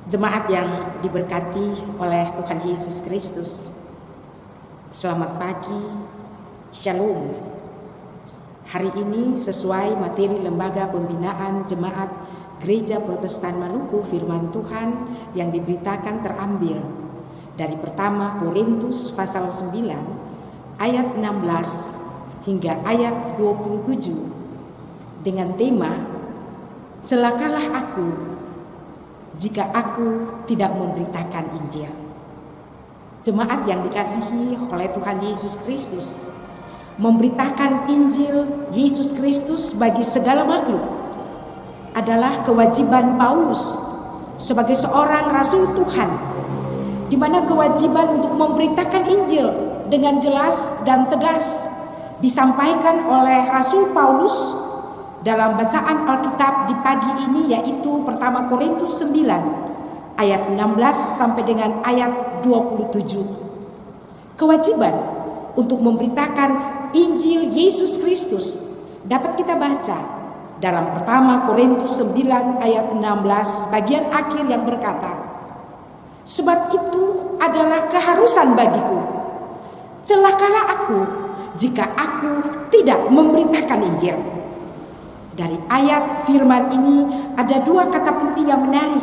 Jemaat yang diberkati oleh Tuhan Yesus Kristus, selamat pagi, Shalom. Hari ini sesuai materi Lembaga Pembinaan Jemaat Gereja Protestan Maluku, firman Tuhan yang diberitakan terambil dari pertama Korintus pasal 9 ayat 16 hingga ayat 27 dengan tema "Celakalah aku jika aku tidak memberitakan Injil." Jemaat yang dikasihi oleh Tuhan Yesus Kristus, memberitakan Injil Yesus Kristus bagi segala makhluk adalah kewajiban Paulus sebagai seorang rasul Tuhan, di mana kewajiban untuk memberitakan Injil dengan jelas dan tegas disampaikan oleh Rasul Paulus dalam bacaan Alkitab di pagi ini, yaitu pertama Korintus 9 ayat 16 sampai dengan ayat 27. Kewajiban untuk memberitakan Injil Yesus Kristus dapat kita baca dalam pertama Korintus 9 ayat 16 bagian akhir yang berkata, "Sebab itu adalah keharusan bagiku, celakalah aku jika aku tidak memberitakan Injil." Dari ayat firman ini ada dua kata penting yang menarik,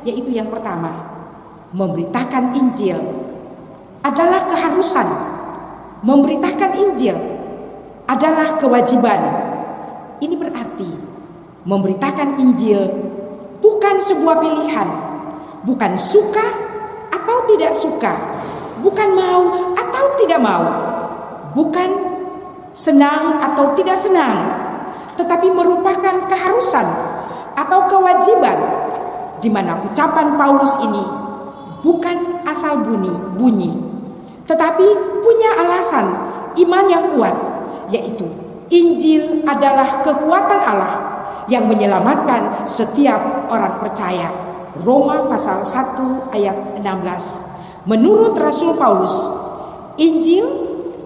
yaitu yang pertama, memberitakan Injil adalah keharusan. Memberitakan Injil adalah kewajiban. Ini berarti memberitakan Injil bukan sebuah pilihan, bukan suka atau tidak suka, bukan mau atau tidak mau, bukan senang atau tidak senang, tetapi merupakan keharusan atau kewajiban, di mana ucapan Paulus ini bukan asal bunyi, tetapi punya alasan iman yang kuat, yaitu Injil adalah kekuatan Allah yang menyelamatkan setiap orang percaya. Roma pasal 1 ayat 16. Menurut Rasul Paulus, Injil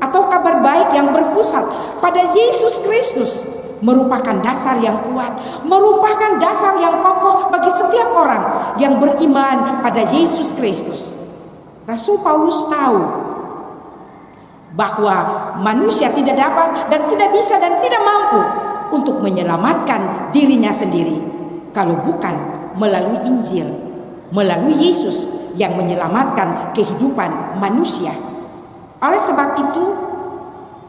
atau kabar baik yang berpusat pada Yesus Kristus merupakan dasar yang kuat, merupakan dasar yang kokoh bagi setiap orang yang beriman pada Yesus Kristus. Rasul Paulus tahu bahwa manusia tidak dapat dan tidak bisa dan tidak mampu untuk menyelamatkan dirinya sendiri kalau bukan melalui Injil, melalui Yesus yang menyelamatkan kehidupan manusia. Oleh sebab itu,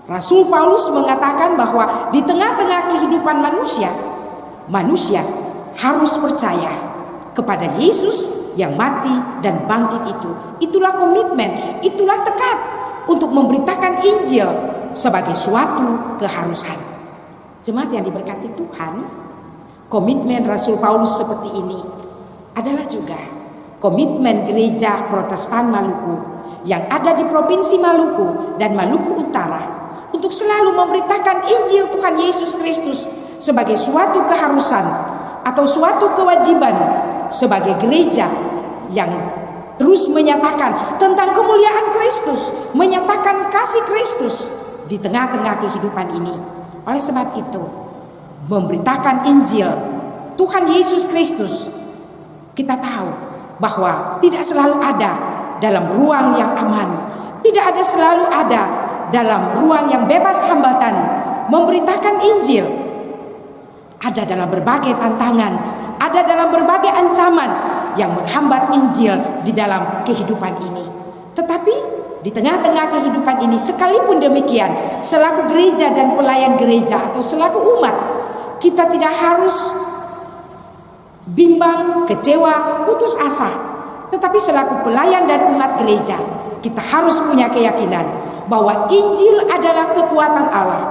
Rasul Paulus mengatakan bahwa di tengah-tengah kehidupan manusia harus percaya kepada Yesus yang mati dan bangkit itu. Itulah komitmen, itulah tekad untuk memberitakan Injil sebagai suatu keharusan. Jemaat yang diberkati Tuhan, komitmen Rasul Paulus seperti ini adalah juga komitmen Gereja Protestan Maluku yang ada di Provinsi Maluku dan Maluku Utara untuk selalu memberitakan Injil Tuhan Yesus Kristus sebagai suatu keharusan atau suatu kewajiban sebagai gereja yang terus menyatakan tentang kemuliaan Kristus, menyatakan kasih Kristus di tengah-tengah kehidupan ini. Oleh sebab itu, memberitakan Injil Tuhan Yesus Kristus, kita tahu bahwa tidak selalu ada dalam ruang yang aman, tidak ada selalu ada dalam ruang yang bebas hambatan. Memberitakan Injil ada dalam berbagai tantangan, ada dalam berbagai ancaman yang menghambat Injil di dalam kehidupan ini. Tetapi di tengah-tengah kehidupan ini, sekalipun demikian, selaku gereja dan pelayan gereja atau selaku umat, kita tidak harus bimbang, kecewa, putus asa. Tetapi selaku pelayan dan umat gereja, kita harus punya keyakinan bahwa Injil adalah kekuatan Allah.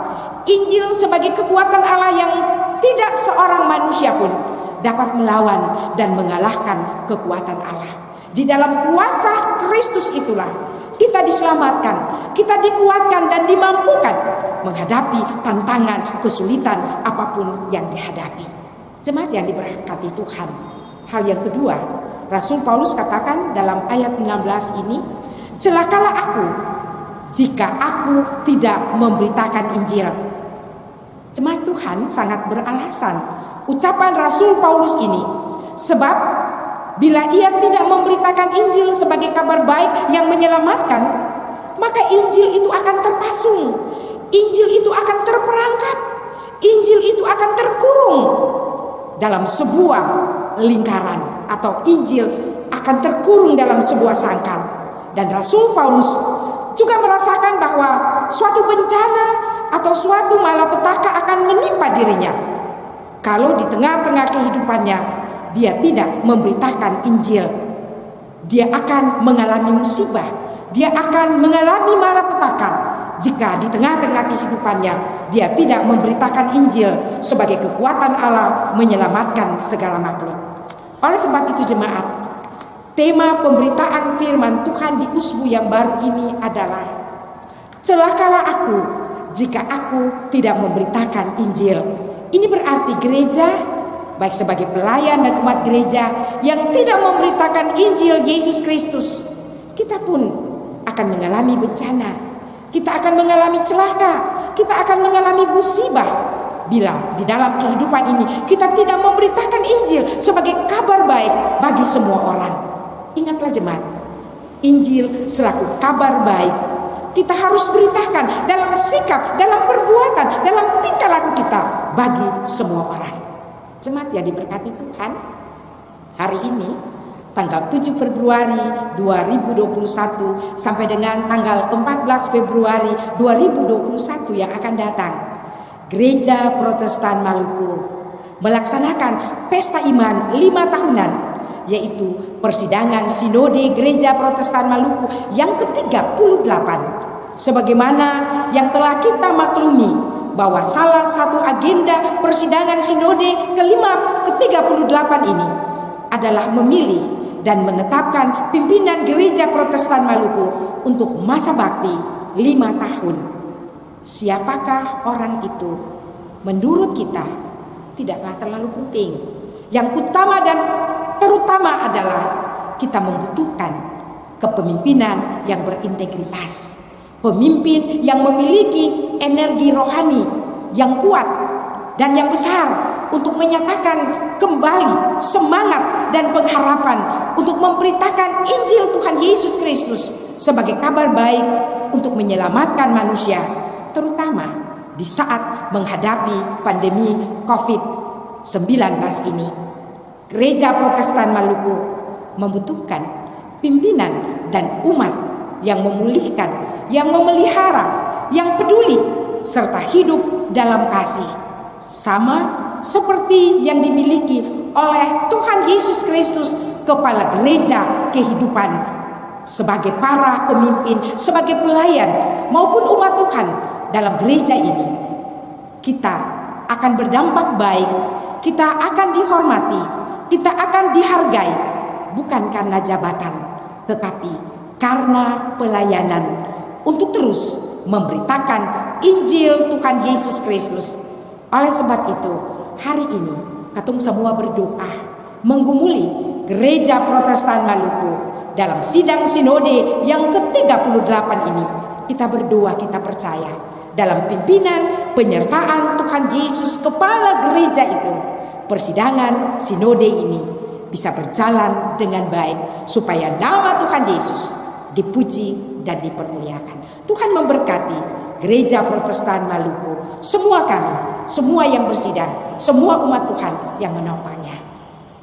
Injil sebagai kekuatan Allah yang tidak seorang manusia pun dapat melawan dan mengalahkan kekuatan Allah. Di dalam kuasa Kristus itulah kita diselamatkan, kita dikuatkan dan dimampukan menghadapi tantangan, kesulitan apapun yang dihadapi. Jemaat yang diberkati Tuhan, hal yang kedua, Rasul Paulus katakan dalam ayat 16 ini, "Celakalah aku jika aku tidak memberitakan Injil." Jemaat Tuhan sangat beralasan ucapan Rasul Paulus ini, sebab bila ia tidak memberitakan Injil sebagai kabar baik yang menyelamatkan, maka Injil itu akan terpasung, Injil itu akan terperangkap, Injil itu akan terkurung dalam sebuah lingkaran, atau Injil akan terkurung dalam sebuah sangkar. Dan Rasul Paulus juga merasakan bahwa suatu bencana atau suatu malapetaka akan menimpa dirinya kalau di tengah-tengah kehidupannya dia tidak memberitakan Injil. Dia akan mengalami musibah, dia akan mengalami malapetaka jika di tengah-tengah kehidupannya dia tidak memberitakan Injil sebagai kekuatan Allah menyelamatkan segala makhluk. Oleh sebab itu jemaat, tema pemberitaan firman Tuhan di usbu yang baru ini adalah celakalah aku jika aku tidak memberitakan Injil. Ini berarti gereja, baik sebagai pelayan dan umat gereja yang tidak memberitakan Injil Yesus Kristus, kita pun akan mengalami bencana, kita akan mengalami celaka, kita akan mengalami musibah bila di dalam kehidupan ini kita tidak memberitakan Injil sebagai kabar baik bagi semua orang. Ingatlah jemaat, Injil selaku kabar baik kita harus beritakan dalam sikap, dalam perbuatan, dalam tingkah laku kita bagi semua orang. Jemaat yang diberkati Tuhan, hari ini tanggal 7 Februari 2021 sampai dengan tanggal 14 Februari 2021 yang akan datang, Gereja Protestan Maluku melaksanakan pesta iman 5 tahunan, yaitu persidangan Sinode Gereja Protestan Maluku yang ke-38. Sebagaimana yang telah kita maklumi bahwa salah satu agenda persidangan Sinode ke-38 ini adalah memilih dan menetapkan pimpinan Gereja Protestan Maluku untuk masa bakti 5 tahun. Siapakah orang itu? Menurut kita tidaklah terlalu penting. Yang utama dan terutama adalah kita membutuhkan kepemimpinan yang berintegritas, pemimpin yang memiliki energi rohani yang kuat dan yang besar untuk menyatakan kembali semangat dan pengharapan untuk memberitakan Injil Tuhan Yesus Kristus sebagai kabar baik untuk menyelamatkan manusia, terutama di saat menghadapi pandemi COVID-19 ini. Gereja Protestan Maluku membutuhkan pimpinan dan umat yang memulihkan, yang memelihara, yang peduli, serta hidup dalam kasih, sama seperti yang dimiliki oleh Tuhan Yesus Kristus, Kepala Gereja Kehidupan, sebagai para pemimpin, sebagai pelayan maupun umat Tuhan dalam gereja ini. Kita akan berdampak baik, kita akan dihormati, kita akan dihargai, bukan karena jabatan, tetapi karena pelayanan untuk terus memberitakan Injil Tuhan Yesus Kristus. Oleh sebab itu, hari ini katung semua berdoa menggumuli Gereja Protestan Maluku dalam sidang sinode yang ke-38 ini. Kita berdoa, kita percaya dalam pimpinan penyertaan Tuhan Yesus Kepala Gereja itu, persidangan sinode ini bisa berjalan dengan baik supaya nama Tuhan Yesus dipuji dan dipermuliakan. Tuhan memberkati Gereja Protestan Maluku, semua kami, semua yang bersidang, semua umat Tuhan yang menopangnya.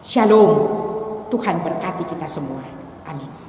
Shalom. Tuhan berkati kita semua. Amin.